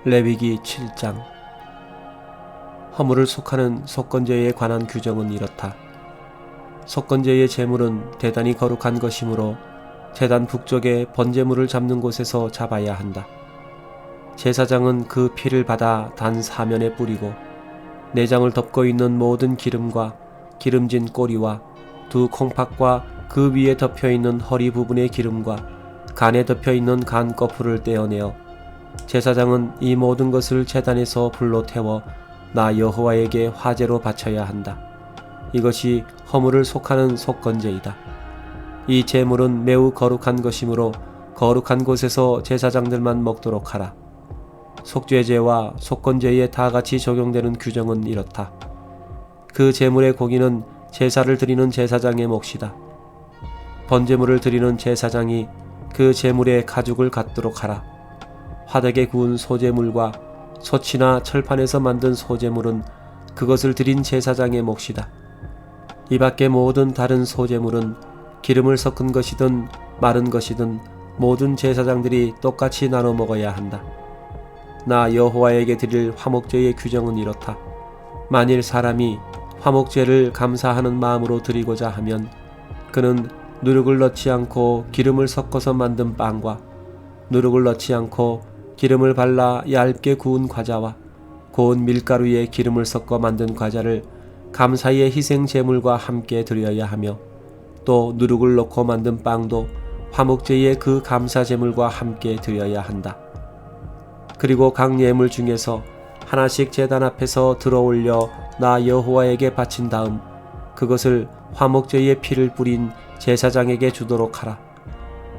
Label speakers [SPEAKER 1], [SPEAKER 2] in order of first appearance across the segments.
[SPEAKER 1] 레위기 7장. 허물을 속하는 속건제에 관한 규정은 이렇다. 속건제의 제물은 대단히 거룩한 것이므로 제단 북쪽에 번제물을 잡는 곳에서 잡아야 한다. 제사장은 그 피를 받아 단 사면에 뿌리고 내장을 덮고 있는 모든 기름과 기름진 꼬리와 두 콩팥과 그 위에 덮여있는 허리 부분의 기름과 간에 덮여있는 간 거풀을 떼어내어 제사장은 이 모든 것을 제단에서 불로 태워 나 여호와에게 화제로 바쳐야 한다. 이것이 허물을 속하는 속건제이다. 이 제물은 매우 거룩한 것이므로 거룩한 곳에서 제사장들만 먹도록 하라. 속죄제와 속건제에 다 같이 적용되는 규정은 이렇다. 그 제물의 고기는 제사를 드리는 제사장의 몫이다. 번제물을 드리는 제사장이 그 제물의 가죽을 갖도록 하라. 화덕에 구운 소제물과 소치나 철판에서 만든 소제물은 그것을 드린 제사장의 몫이다. 이 밖의 모든 다른 소제물은 기름을 섞은 것이든 마른 것이든 모든 제사장들이 똑같이 나눠 먹어야 한다. 나 여호와에게 드릴 화목제의 규정은 이렇다. 만일 사람이 화목제를 감사하는 마음으로 드리고자 하면 그는 누룩을 넣지 않고 기름을 섞어서 만든 빵과 누룩을 넣지 않고 기름을 발라 얇게 구운 과자와 고운 밀가루에 기름을 섞어 만든 과자를 감사의 희생 제물과 함께 드려야 하며 또 누룩을 넣고 만든 빵도 화목제의 그 감사 제물과 함께 드려야 한다. 그리고 각 예물 중에서 하나씩 제단 앞에서 들어올려 나 여호와에게 바친 다음 그것을 화목제의 피를 뿌린 제사장에게 주도록 하라.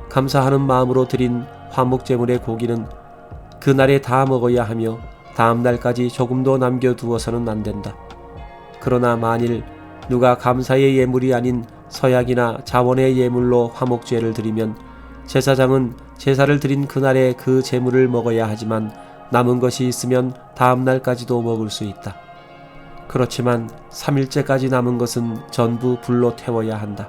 [SPEAKER 1] 감사하는 마음으로 드린 화목제물의 고기는 그날에 다 먹어야 하며 다음 날까지 조금도 남겨두어서는 안 된다. 그러나 만일 누가 감사의 예물이 아닌 서약이나 자원의 예물로 화목제를 드리면 제사장은 제사를 드린 그날에 그 제물을 먹어야 하지만 남은 것이 있으면 다음 날까지도 먹을 수 있다. 그렇지만 3일째까지 남은 것은 전부 불로 태워야 한다.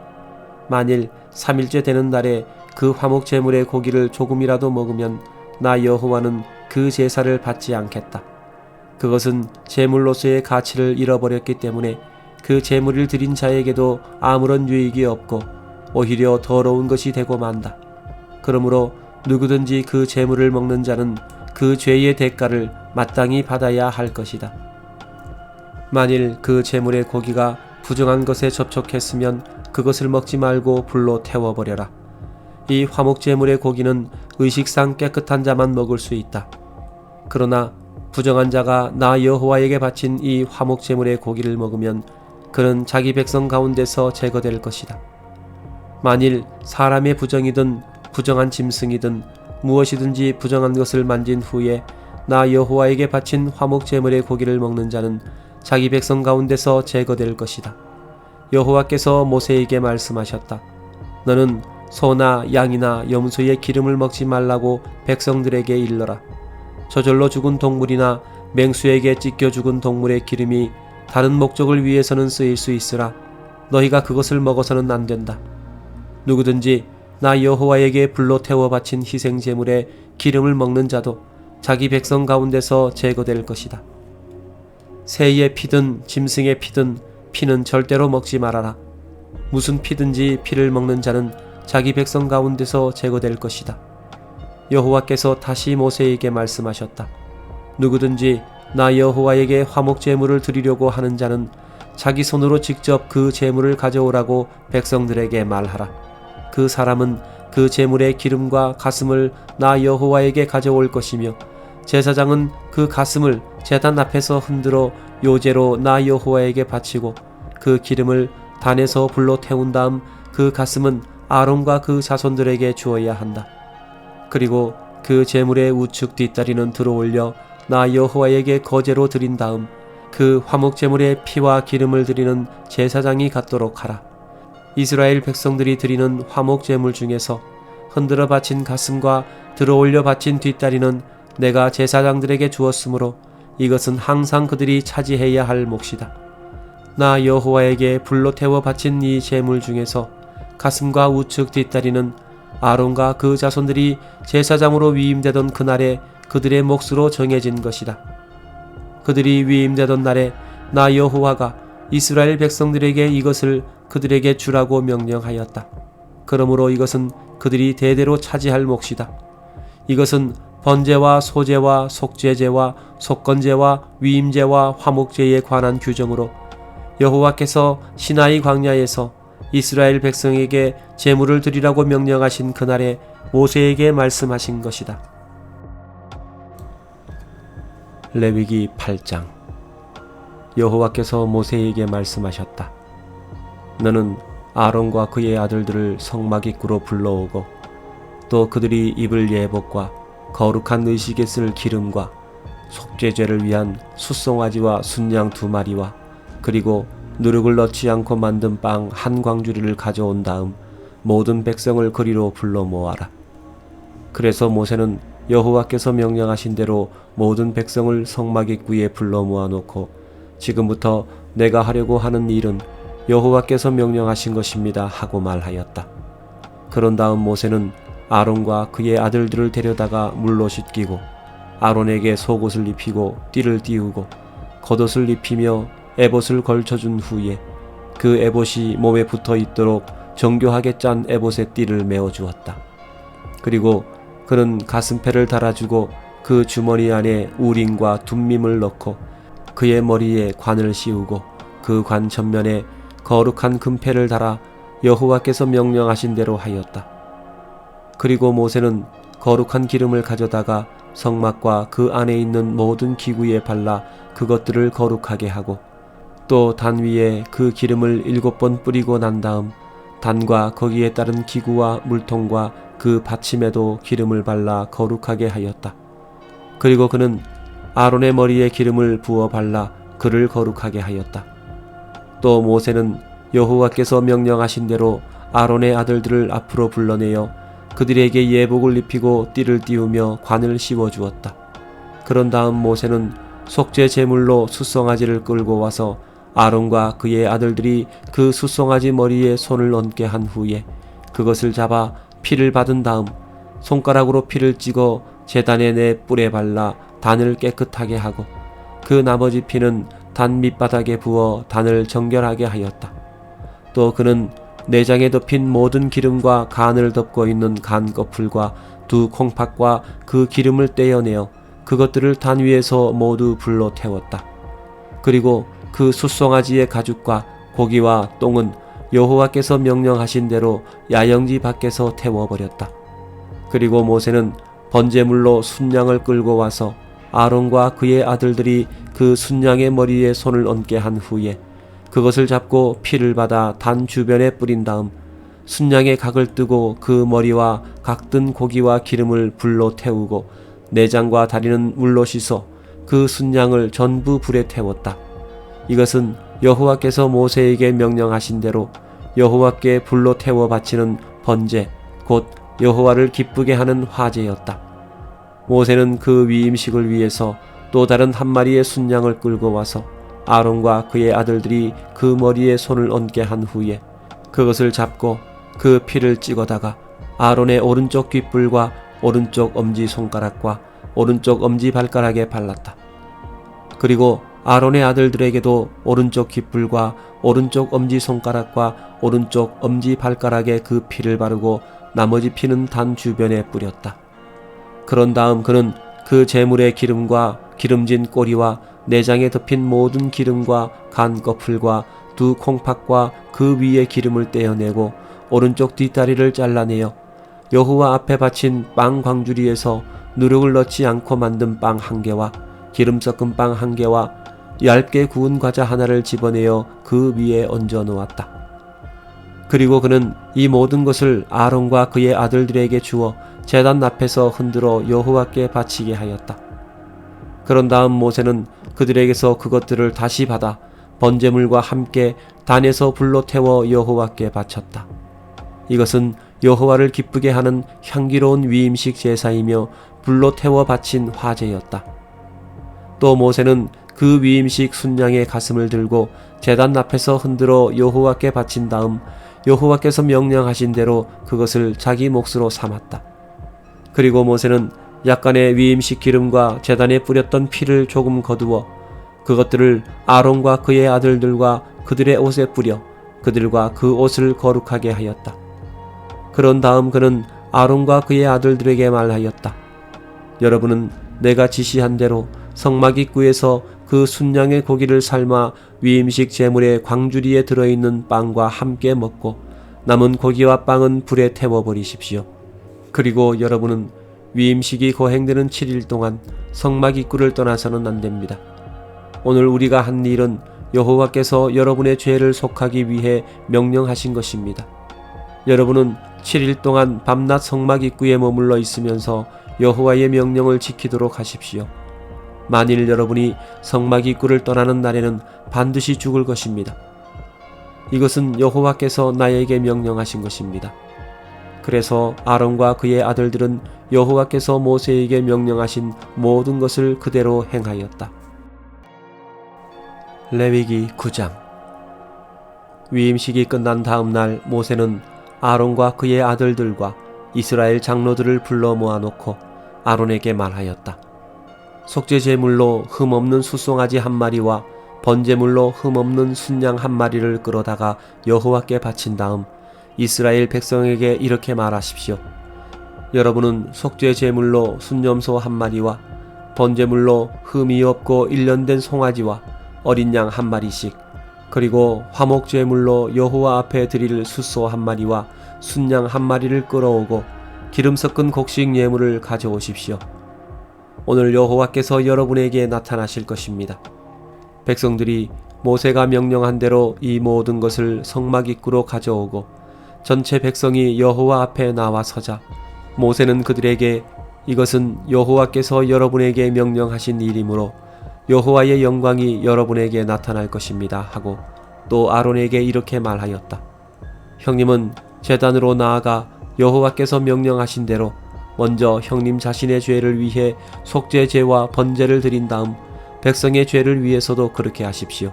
[SPEAKER 1] 만일 3일째 되는 날에 그 화목제물의 고기를 조금이라도 먹으면 나 여호와는 그 제사를 받지 않겠다. 그것은 제물로서의 가치를 잃어버렸기 때문에 그 제물을 드린 자에게도 아무런 유익이 없고 오히려 더러운 것이 되고 만다. 그러므로 누구든지 그 제물을 먹는 자는 그 죄의 대가를 마땅히 받아야 할 것이다. 만일 그 제물의 고기가 부정한 것에 접촉했으면 그것을 먹지 말고 불로 태워버려라. 이 화목제물의 고기는 의식상 깨끗한 자만 먹을 수 있다. 그러나 부정한 자가 나 여호와에게 바친 이 화목제물의 고기를 먹으면 그는 자기 백성 가운데서 제거될 것이다. 만일 사람의 부정이든 부정한 짐승이든 무엇이든지 부정한 것을 만진 후에 나 여호와에게 바친 화목제물의 고기를 먹는 자는 자기 백성 가운데서 제거될 것이다. 여호와께서 모세에게 말씀하셨다. 너는 소나 양이나 염소의 기름을 먹지 말라고 백성들에게 일러라. 저절로 죽은 동물이나 맹수에게 찢겨 죽은 동물의 기름이 다른 목적을 위해서는 쓰일 수 있으나 너희가 그것을 먹어서는 안 된다. 누구든지 나 여호와에게 불로 태워 바친 희생 제물에 기름을 먹는 자도 자기 백성 가운데서 제거될 것이다. 새의 피든 짐승의 피든 피는 절대로 먹지 말아라. 무슨 피든지 피를 먹는 자는 자기 백성 가운데서 제거될 것이다. 여호와께서 다시 모세에게 말씀하셨다. 누구든지 나 여호와에게 화목 제물을 드리려고 하는 자는 자기 손으로 직접 그 제물을 가져오라고 백성들에게 말하라. 그 사람은 그 제물의 기름과 가슴을 나 여호와에게 가져올 것이며 제사장은 그 가슴을 제단 앞에서 흔들어 요제로 나 여호와에게 바치고 그 기름을 단에서 불로 태운 다음 그 가슴은 아론과 그 자손들에게 주어야 한다. 그리고 그 제물의 우측 뒷다리는 들어올려 나 여호와에게 거제로 드린 다음 그 화목 제물의 피와 기름을 드리는 제사장이 갖도록 하라. 이스라엘 백성들이 드리는 화목 제물 중에서 흔들어 바친 가슴과 들어올려 바친 뒷다리는 내가 제사장들에게 주었으므로 이것은 항상 그들이 차지해야 할 몫이다. 나 여호와에게 불로 태워 바친 이 제물 중에서 가슴과 우측 뒷다리는 아론과 그 자손들이 제사장으로 위임되던 그날에 그들의 몫으로 정해진 것이다. 그들이 위임되던 날에 나 여호와가 이스라엘 백성들에게 이것을 그들에게 주라고 명령하였다. 그러므로 이것은 그들이 대대로 차지할 몫이다. 이것은 번제와 소제와 속죄제와 속건제와 위임제와 화목제에 관한 규정으로 여호와께서 시나이 광야에서 이스라엘 백성에게 제물을 드리라고 명령하신 그날에 모세에게 말씀하신 것이다. 레위기 8장. 여호와께서 모세에게 말씀하셨다. 너는 아론과 그의 아들들을 성막 입구로 불러오고 또 그들이 입을 예복과 거룩한 의식에 쓸 기름과 속죄제를 위한 숫송아지와 순양 2마리와 그리고 누룩을 넣지 않고 만든 빵 1광주리를 가져온 다음 모든 백성을 거리로 불러 모아라. 그래서 모세는 여호와께서 명령하신 대로 모든 백성을 성막 입구에 불러 모아놓고 지금부터 내가 하려고 하는 일은 여호와께서 명령하신 것입니다 하고 말하였다. 그런 다음 모세는 아론과 그의 아들들을 데려다가 물로 씻기고 아론에게 속옷을 입히고 띠를 띠우고 겉옷을 입히며 에봇을 걸쳐준 후에 그 에봇이 몸에 붙어 있도록 정교하게 짠 에봇의 띠를 메어주었다. 그리고 그는 가슴패를 달아주고 그 주머니 안에 우림과 둠밈을 넣고 그의 머리에 관을 씌우고 그 관 전면에 거룩한 금패를 달아 여호와께서 명령하신 대로 하였다. 그리고 모세는 거룩한 기름을 가져다가 성막과 그 안에 있는 모든 기구에 발라 그것들을 거룩하게 하고 또 단 위에 그 기름을 7번 뿌리고 난 다음 단과 거기에 따른 기구와 물통과 그 받침에도 기름을 발라 거룩하게 하였다. 그리고 그는 아론의 머리에 기름을 부어 발라 그를 거룩하게 하였다. 또 모세는 여호와께서 명령하신 대로 아론의 아들들을 앞으로 불러내어 그들에게 예복을 입히고 띠를 띠우며 관을 씌워주었다. 그런 다음 모세는 속죄 제물로 숫송아지를 끌고 와서 아론과 그의 아들들이 그 숫송아지 머리에 손을 얹게 한 후에 그것을 잡아 피를 받은 다음 손가락으로 피를 찍어 제단의 네 뿔에 발라 단을 깨끗하게 하고 그 나머지 피는 단 밑바닥에 부어 단을 정결하게 하였다. 또 그는 내장에 덮인 모든 기름과 간을 덮고 있는 간 거풀과 2 콩팥과 그 기름을 떼어내어 그것들을 단 위에서 모두 불로 태웠다. 그리고 그 숫송아지의 가죽과 고기와 똥은 여호와께서 명령하신 대로 야영지 밖에서 태워버렸다. 그리고 모세는 번제물로 순양을 끌고 와서 아론과 그의 아들들이 그 순양의 머리에 손을 얹게 한 후에 그것을 잡고 피를 받아 단 주변에 뿌린 다음 순양의 각을 뜨고 그 머리와 각든 고기와 기름을 불로 태우고 내장과 다리는 물로 씻어 그 순양을 전부 불에 태웠다. 이것은 여호와께서 모세에게 명령하신 대로 여호와께 불로 태워 바치는 번제 곧 여호와를 기쁘게 하는 화제였다. 모세는 그 위임식을 위해서 또 다른 1마리의 순양을 끌고 와서 아론과 그의 아들들이 그 머리에 손을 얹게 한 후에 그것을 잡고 그 피를 찍어다가 아론의 오른쪽 귓불과 오른쪽 엄지손가락과 오른쪽 엄지발가락에 발랐다. 그리고 아론의 아들들에게도 오른쪽 귓불과 오른쪽 엄지손가락과 오른쪽 엄지발가락에 그 피를 바르고 나머지 피는 단 주변에 뿌렸다. 그런 다음 그는 그 제물의 기름과 기름진 꼬리와 내장에 덮인 모든 기름과 간 거풀과 2 콩팥과 그 위에 기름을 떼어내고 오른쪽 뒷다리를 잘라내어 여호와 앞에 바친 빵 광주리에서 누룩을 넣지 않고 만든 빵 1개와 기름 섞은 빵 1개와 얇게 구운 과자 하나를 집어내어 그 위에 얹어 놓았다. 그리고 그는 이 모든 것을 아론과 그의 아들들에게 주어 제단 앞에서 흔들어 여호와께 바치게 하였다. 그런 다음 모세는 그들에게서 그것들을 다시 받아 번제물과 함께 단에서 불로 태워 여호와께 바쳤다. 이것은 여호와를 기쁘게 하는 향기로운 위임식 제사이며 불로 태워 바친 화제였다. 또 모세는 그 위임식 순양의 가슴을 들고 제단 앞에서 흔들어 여호와께 바친 다음 여호와께서 명령하신 대로 그것을 자기 몫으로 삼았다. 그리고 모세는 약간의 위임식 기름과 제단에 뿌렸던 피를 조금 거두어 그것들을 아론과 그의 아들들과 그들의 옷에 뿌려 그들과 그 옷을 거룩하게 하였다. 그런 다음 그는 아론과 그의 아들들에게 말하였다. 여러분은 내가 지시한 대로 성막 입구에서 그 순양의 고기를 삶아 위임식 제물의 광주리에 들어있는 빵과 함께 먹고 남은 고기와 빵은 불에 태워버리십시오. 그리고 여러분은 위임식이 거행되는 7일 동안 성막 입구를 떠나서는 안 됩니다. 오늘 우리가 한 일은 여호와께서 여러분의 죄를 속하기 위해 명령하신 것입니다. 여러분은 7일 동안 밤낮 성막 입구에 머물러 있으면서 여호와의 명령을 지키도록 하십시오. 만일 여러분이 성막 입구를 떠나는 날에는 반드시 죽을 것입니다. 이것은 여호와께서 나에게 명령하신 것입니다. 그래서 아론과 그의 아들들은 여호와께서 모세에게 명령하신 모든 것을 그대로 행하였다. 레위기 9장. 위임식이 끝난 다음 날 모세는 아론과 그의 아들들과 이스라엘 장로들을 불러 모아놓고 아론에게 말하였다. 속죄제물로 흠없는 숫송아지 한 마리와 번제물로 흠없는 순양 한 마리를 끌어다가 여호와께 바친 다음 이스라엘 백성에게 이렇게 말하십시오. 여러분은 속죄제물로 순염소 한 마리와 번제물로 흠이 없고 1년 된 송아지와 어린 양 한 마리씩, 그리고 화목제물로 여호와 앞에 드릴 숫소 한 마리와 순양 한 마리를 끌어오고 기름 섞은 곡식 예물을 가져오십시오. 오늘 여호와께서 여러분에게 나타나실 것입니다. 백성들이 모세가 명령한 대로 이 모든 것을 성막 입구로 가져오고 전체 백성이 여호와 앞에 나와 서자 모세는 그들에게 이것은 여호와께서 여러분에게 명령하신 일이므로 여호와의 영광이 여러분에게 나타날 것입니다 하고 또 아론에게 이렇게 말하였다. 형님은 제단으로 나아가 여호와께서 명령하신 대로 먼저 형님 자신의 죄를 위해 속죄제와 번제를 드린 다음 백성의 죄를 위해서도 그렇게 하십시오.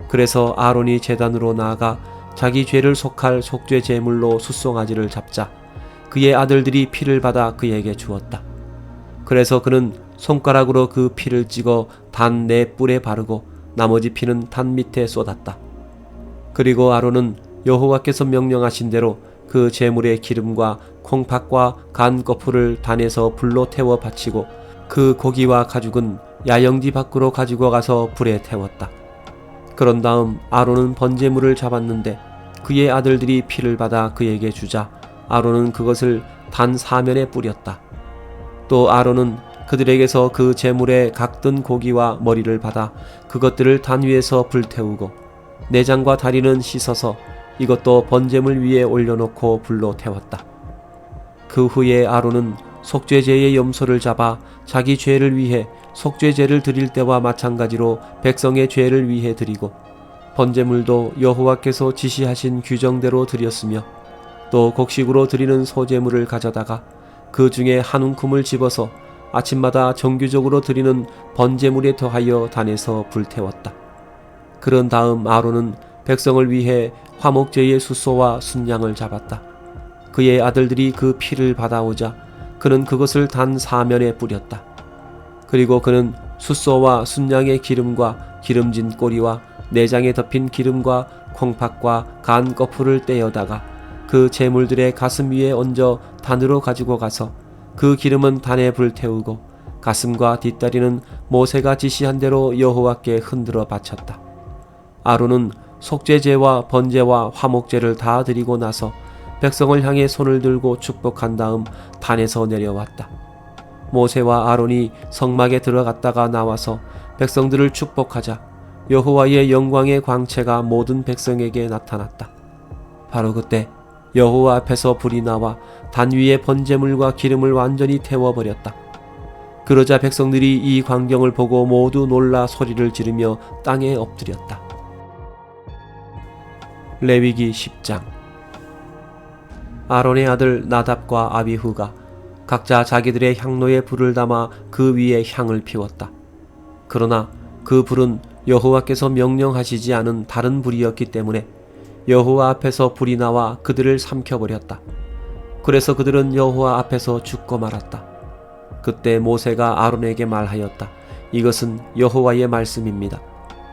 [SPEAKER 1] 그래서 아론이 제단으로 나아가 자기 죄를 속할 속죄제물로 숫송아지를 잡자 그의 아들들이 피를 받아 그에게 주었다. 그래서 그는 손가락으로 그 피를 찍어 단 4뿔에 바르고 나머지 피는 단 밑에 쏟았다. 그리고 아론은 여호와께서 명령하신 대로 그 제물의 기름과 콩팥과 간 거풀을 단에서 불로 태워 바치고 그 고기와 가죽은 야영지 밖으로 가지고 가서 불에 태웠다. 그런 다음 아론은 번제물을 잡았는데 그의 아들들이 피를 받아 그에게 주자 아론은 그것을 단 사면에 뿌렸다. 또 아론은 그들에게서 그 제물의 각든 고기와 머리를 받아 그것들을 단 위에서 불태우고 내장과 다리는 씻어서 이것도 번제물 위에 올려놓고 불로 태웠다. 그 후에 아론은 속죄제의 염소를 잡아 자기 죄를 위해 속죄제를 드릴 때와 마찬가지로 백성의 죄를 위해 드리고 번제물도 여호와께서 지시하신 규정대로 드렸으며 또 곡식으로 드리는 소제물을 가져다가 그 중에 한 움큼을 집어서 아침마다 정규적으로 드리는 번제물에 더하여 단에서 불태웠다. 그런 다음 아론은 백성을 위해 화목제의 숫소와 순양을 잡았다. 그의 아들들이 그 피를 받아오자 그는 그것을 단 사면에 뿌렸다. 그리고 그는 숫소와 순양의 기름과 기름진 꼬리와 내장에 덮인 기름과 콩팥과 간 거풀을 떼어다가 그 제물들의 가슴 위에 얹어 단으로 가지고 가서 그 기름은 단에 불태우고 가슴과 뒷다리는 모세가 지시한 대로 여호와께 흔들어 바쳤다. 아론은 속죄제와 번제와 화목제를 다 드리고 나서 백성을 향해 손을 들고 축복한 다음 단에서 내려왔다. 모세와 아론이 성막에 들어갔다가 나와서 백성들을 축복하자 여호와의 영광의 광채가 모든 백성에게 나타났다. 바로 그때 여호와 앞에서 불이 나와 단 위에 번제물과 기름을 완전히 태워버렸다. 그러자 백성들이 이 광경을 보고 모두 놀라 소리를 지르며 땅에 엎드렸다. 레위기 10장. 아론의 아들 나답과 아비후가 각자 자기들의 향로에 불을 담아 그 위에 향을 피웠다. 그러나 그 불은 여호와께서 명령하시지 않은 다른 불이었기 때문에 여호와 앞에서 불이 나와 그들을 삼켜버렸다. 그래서 그들은 여호와 앞에서 죽고 말았다. 그때 모세가 아론에게 말하였다. 이것은 여호와의 말씀입니다.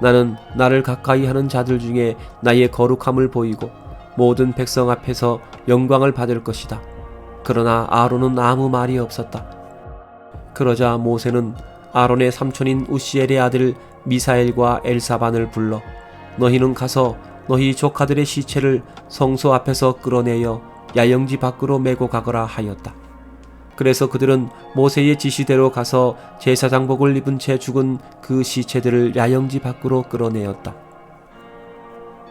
[SPEAKER 1] 나는 나를 가까이 하는 자들 중에 나의 거룩함을 보이고 모든 백성 앞에서 영광을 받을 것이다. 그러나 아론은 아무 말이 없었다. 그러자 모세는 아론의 삼촌인 우시엘의 아들 미사엘과 엘사반을 불러 너희는 가서 너희 조카들의 시체를 성소 앞에서 끌어내어 야영지 밖으로 메고 가거라 하였다. 그래서 그들은 모세의 지시대로 가서 제사장복을 입은 채 죽은 그 시체들을 야영지 밖으로 끌어내었다.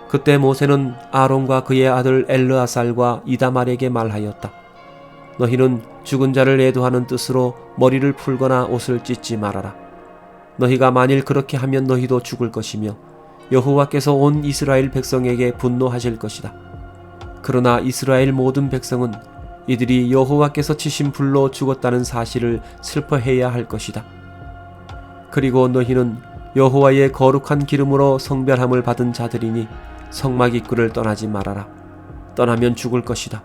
[SPEAKER 1] 그때 모세는 아론과 그의 아들 엘르아살과 이다말에게 말하였다. 너희는 죽은 자를 애도하는 뜻으로 머리를 풀거나 옷을 찢지 말아라. 너희가 만일 그렇게 하면 너희도 죽을 것이며 여호와께서 온 이스라엘 백성에게 분노하실 것이다. 그러나 이스라엘 모든 백성은 이들이 여호와께서 치신 불로 죽었다는 사실을 슬퍼해야 할 것이다. 그리고 너희는 여호와의 거룩한 기름으로 성별함을 받은 자들이니 성막 입구를 떠나지 말아라. 떠나면 죽을 것이다.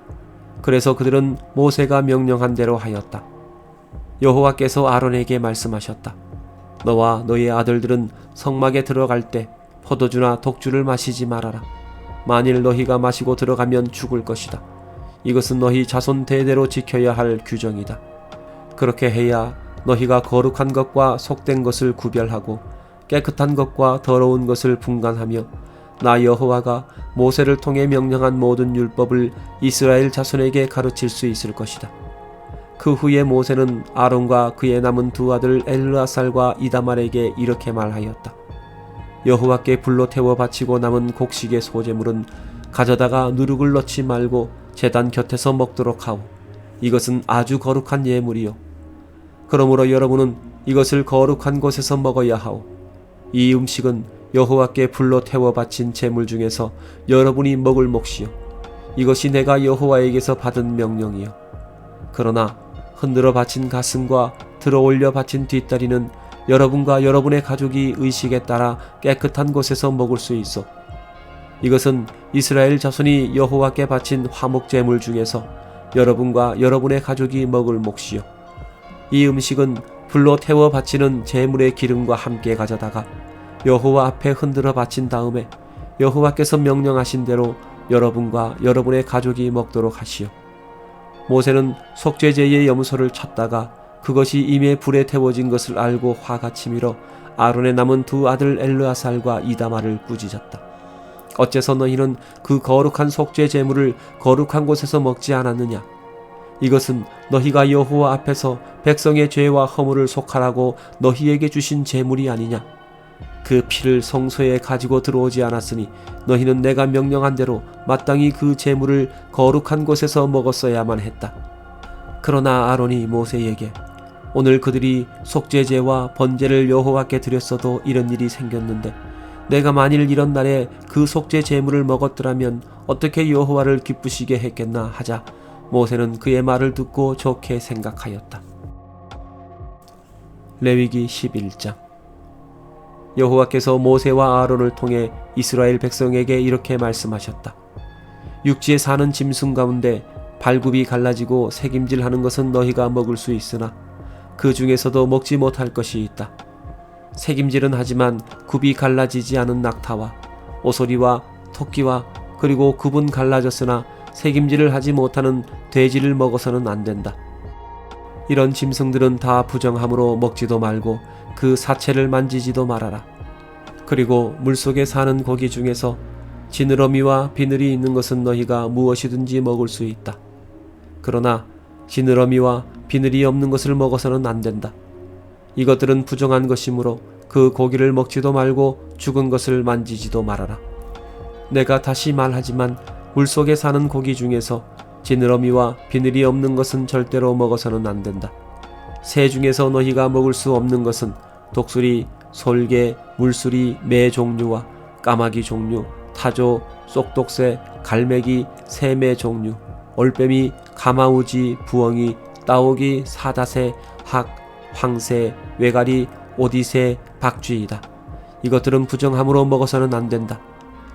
[SPEAKER 1] 그래서 그들은 모세가 명령한 대로 하였다. 여호와께서 아론에게 말씀하셨다. 너와 너의 아들들은 성막에 들어갈 때 포도주나 독주를 마시지 말아라. 만일 너희가 마시고 들어가면 죽을 것이다. 이것은 너희 자손 대대로 지켜야 할 규정이다. 그렇게 해야 너희가 거룩한 것과 속된 것을 구별하고 깨끗한 것과 더러운 것을 분간하며 나 여호와가 모세를 통해 명령한 모든 율법을 이스라엘 자손에게 가르칠 수 있을 것이다. 그 후에 모세는 아론과 그의 남은 두 아들 엘르아살과 이다말에게 이렇게 말하였다. 여호와께 불로 태워 바치고 남은 곡식의 소재물은 가져다가 누룩을 넣지 말고 제단 곁에서 먹도록 하오. 이것은 아주 거룩한 예물이요. 그러므로 여러분은 이것을 거룩한 곳에서 먹어야 하오. 이 음식은 여호와께 불로 태워 바친 제물 중에서 여러분이 먹을 몫이요. 이것이 내가 여호와에게서 받은 명령이요. 그러나 흔들어 바친 가슴과 들어 올려 바친 뒷다리는 여러분과 여러분의 가족이 의식에 따라 깨끗한 곳에서 먹을 수 있어. 이것은 이스라엘 자손이 여호와께 바친 화목 제물 중에서 여러분과 여러분의 가족이 먹을 몫이요. 이 음식은 불로 태워 바치는 제물의 기름과 함께 가져다가 여호와 앞에 흔들어 바친 다음에 여호와께서 명령하신 대로 여러분과 여러분의 가족이 먹도록 하시오. 모세는 속죄제의 염소를 찾다가 그것이 이미 불에 태워진 것을 알고 화가 치밀어 아론의 남은 두 아들 엘르아살과 이다말을 꾸짖었다. 어째서 너희는 그 거룩한 속죄 제물을 거룩한 곳에서 먹지 않았느냐? 이것은 너희가 여호와 앞에서 백성의 죄와 허물을 속하라고 너희에게 주신 제물이 아니냐? 그 피를 성소에 가지고 들어오지 않았으니 너희는 내가 명령한 대로 마땅히 그 제물을 거룩한 곳에서 먹었어야만 했다. 그러나 아론이 모세에게 오늘 그들이 속죄제와 번제를 여호와께 드렸어도 이런 일이 생겼는데 내가 만일 이런 날에 그 속죄 제물을 먹었더라면 어떻게 여호와를 기쁘시게 했겠나 하자 모세는 그의 말을 듣고 좋게 생각하였다. 레위기 11장. 여호와께서 모세와 아론을 통해 이스라엘 백성에게 이렇게 말씀하셨다. 육지에 사는 짐승 가운데 발굽이 갈라지고 새김질하는 것은 너희가 먹을 수 있으나 그 중에서도 먹지 못할 것이 있다. 새김질은 하지만 굽이 갈라지지 않은 낙타와 오소리와 토끼와 그리고 굽은 갈라졌으나 새김질을 하지 못하는 돼지를 먹어서는 안 된다. 이런 짐승들은 다 부정함으로 먹지도 말고 그 사체를 만지지도 말아라. 그리고 물속에 사는 고기 중에서 지느러미와 비늘이 있는 것은 너희가 무엇이든지 먹을 수 있다. 그러나 지느러미와 비늘이 없는 것을 먹어서는 안 된다. 이것들은 부정한 것이므로 그 고기를 먹지도 말고 죽은 것을 만지지도 말아라. 내가 다시 말하지만 물속에 사는 고기 중에서 지느러미와 비늘이 없는 것은 절대로 먹어서는 안 된다. 새 중에서 너희가 먹을 수 없는 것은 독수리, 솔개, 물수리, 매 종류와 까마귀 종류, 타조, 쏙독새, 갈매기, 새매 종류, 올빼미, 가마우지, 부엉이, 따오기, 사다새, 학, 황새, 외가리, 오디새, 박쥐이다. 이것들은 부정함으로 먹어서는 안 된다.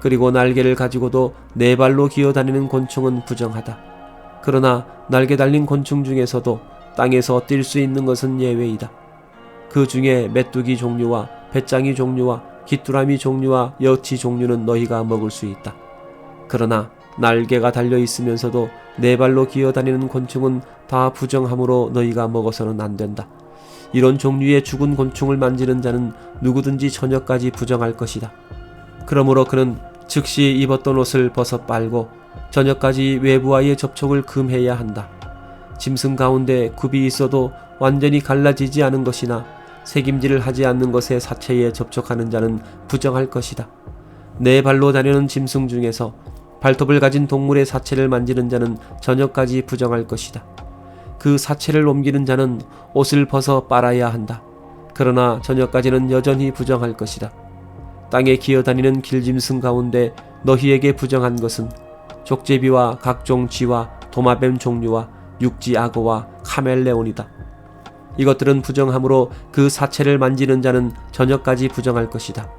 [SPEAKER 1] 그리고 날개를 가지고도 네 발로 기어다니는 곤충은 부정하다. 그러나 날개 달린 곤충 중에서도 땅에서 뛸 수 있는 것은 예외이다. 그 중에 메뚜기 종류와 배짱이 종류와 귀뚜라미 종류와 여치 종류는 너희가 먹을 수 있다. 그러나 날개가 달려 있으면서도 네 발로 기어다니는 곤충은 다 부정함으로 너희가 먹어서는 안 된다. 이런 종류의 죽은 곤충을 만지는 자는 누구든지 저녁까지 부정할 것이다. 그러므로 그는 즉시 입었던 옷을 벗어 빨고 저녁까지 외부와의 접촉을 금해야 한다. 짐승 가운데 굽이 있어도 완전히 갈라지지 않은 것이나 새김질을 하지 않는 것의 사체에 접촉하는 자는 부정할 것이다. 네 발로 다니는 짐승 중에서 발톱을 가진 동물의 사체를 만지는 자는 저녁까지 부정할 것이다. 그 사체를 옮기는 자는 옷을 벗어 빨아야 한다. 그러나 저녁까지는 여전히 부정할 것이다. 땅에 기어다니는 길짐승 가운데 너희에게 부정한 것은 족제비와 각종 쥐와 도마뱀 종류와 육지 악어와 카멜레온이다. 이것들은 부정함으로 그 사체를 만지는 자는 저녁까지 부정할 것이다.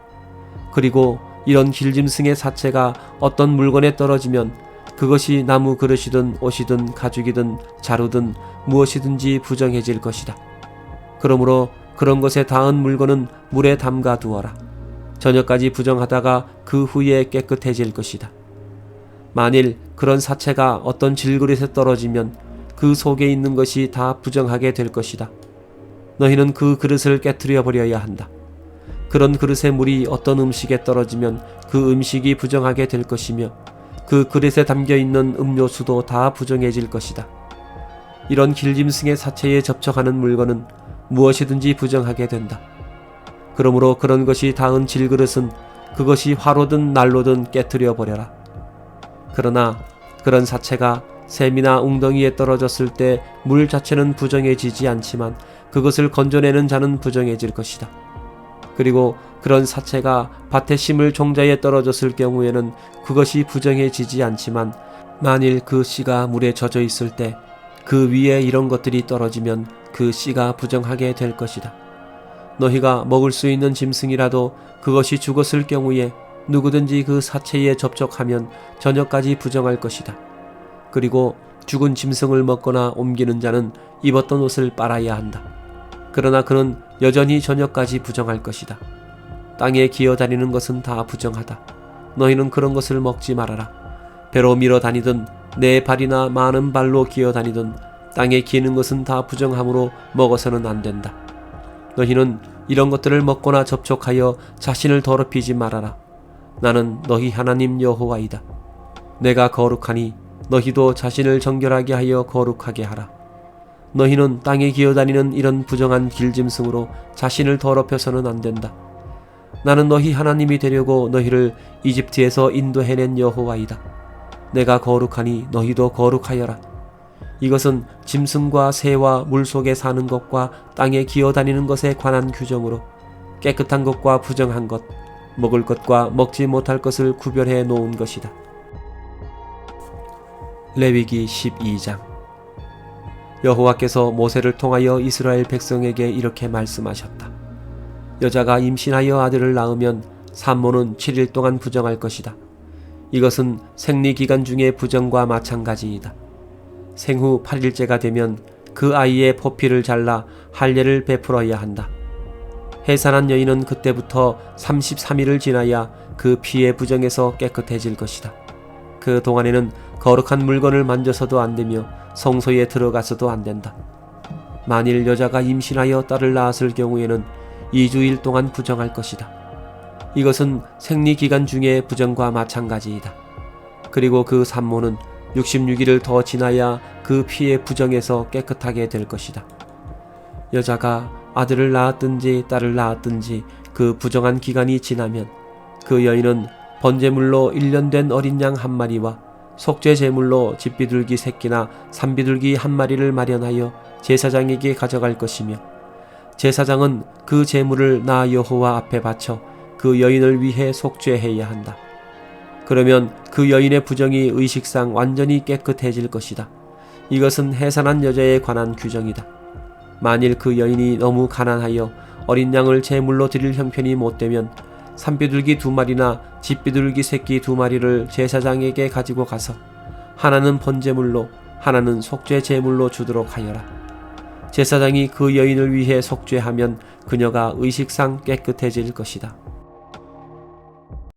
[SPEAKER 1] 그리고 이런 길짐승의 사체가 어떤 물건에 떨어지면 그것이 나무 그릇이든 옷이든 가죽이든 자루든 무엇이든지 부정해질 것이다. 그러므로 그런 것에 닿은 물건은 물에 담가 두어라. 저녁까지 부정하다가 그 후에 깨끗해질 것이다. 만일 그런 사체가 어떤 질그릇에 떨어지면 그 속에 있는 것이 다 부정하게 될 것이다. 너희는 그 그릇을 깨트려 버려야 한다. 그런 그릇의 물이 어떤 음식에 떨어지면 그 음식이 부정하게 될 것이며 그 그릇에 담겨있는 음료수도 다 부정해질 것이다. 이런 길짐승의 사체에 접촉하는 물건은 무엇이든지 부정하게 된다. 그러므로 그런 것이 닿은 질그릇은 그것이 화로든 난로든 깨트려 버려라. 그러나 그런 사체가 샘이나 웅덩이에 떨어졌을 때 물 자체는 부정해지지 않지만 그것을 건져내는 자는 부정해질 것이다. 그리고 그런 사체가 밭에 심을 종자에 떨어졌을 경우에는 그것이 부정해지지 않지만 만일 그 씨가 물에 젖어 있을 때 그 위에 이런 것들이 떨어지면 그 씨가 부정하게 될 것이다. 너희가 먹을 수 있는 짐승이라도 그것이 죽었을 경우에 누구든지 그 사체에 접촉하면 저녁까지 부정할 것이다. 그리고 죽은 짐승을 먹거나 옮기는 자는 입었던 옷을 빨아야 한다. 그러나 그는 여전히 저녁까지 부정할 것이다. 땅에 기어다니는 것은 다 부정하다. 너희는 그런 것을 먹지 말아라. 배로 밀어 다니든 네 발이나 많은 발로 기어다니든 땅에 기는 것은 다 부정함으로 먹어서는 안 된다. 너희는 이런 것들을 먹거나 접촉하여 자신을 더럽히지 말아라. 나는 너희 하나님 여호와이다. 내가 거룩하니 너희도 자신을 정결하게 하여 거룩하게 하라. 너희는 땅에 기어다니는 이런 부정한 길짐승으로 자신을 더럽혀서는 안 된다. 나는 너희 하나님이 되려고 너희를 이집트에서 인도해낸 여호와이다. 내가 거룩하니 너희도 거룩하여라. 이것은 짐승과 새와 물속에 사는 것과 땅에 기어다니는 것에 관한 규정으로 깨끗한 것과 부정한 것, 먹을 것과 먹지 못할 것을 구별해 놓은 것이다. 레위기 12장. 여호와께서 모세를 통하여 이스라엘 백성에게 이렇게 말씀하셨다. 여자가 임신하여 아들을 낳으면 산모는 7일 동안 부정할 것이다. 이것은 생리기간 중의 부정과 마찬가지이다. 생후 8일째가 되면 그 아이의 포피를 잘라 할례를 베풀어야 한다. 해산한 여인은 그때부터 33일을 지나야 그 피의 부정에서 깨끗해질 것이다. 그 동안에는 거룩한 물건을 만져서도 안 되며 성소에 들어가서도 안 된다. 만일 여자가 임신하여 딸을 낳았을 경우에는 2주일 동안 부정할 것이다. 이것은 생리기간 중의 부정과 마찬가지이다. 그리고 그 산모는 66일을 더 지나야 그 피의 부정에서 깨끗하게 될 것이다. 여자가 아들을 낳았든지 딸을 낳았든지 그 부정한 기간이 지나면 그 여인은 번제물로 1년 된 어린 양 한 마리와 속죄 제물로 집비둘기 새끼나 산비둘기 한 마리를 마련하여 제사장에게 가져갈 것이며 제사장은 그 제물을 나 여호와 앞에 바쳐 그 여인을 위해 속죄해야 한다. 그러면 그 여인의 부정이 의식상 완전히 깨끗해질 것이다. 이것은 해산한 여자에 관한 규정이다. 만일 그 여인이 너무 가난하여 어린 양을 제물로 드릴 형편이 못되면 산비둘기 2마리나 집비둘기 새끼 2마리를 제사장에게 가지고 가서 하나는 번제물로 하나는 속죄 제물로 주도록 하여라. 제사장이 그 여인을 위해 속죄하면 그녀가 의식상 깨끗해질 것이다.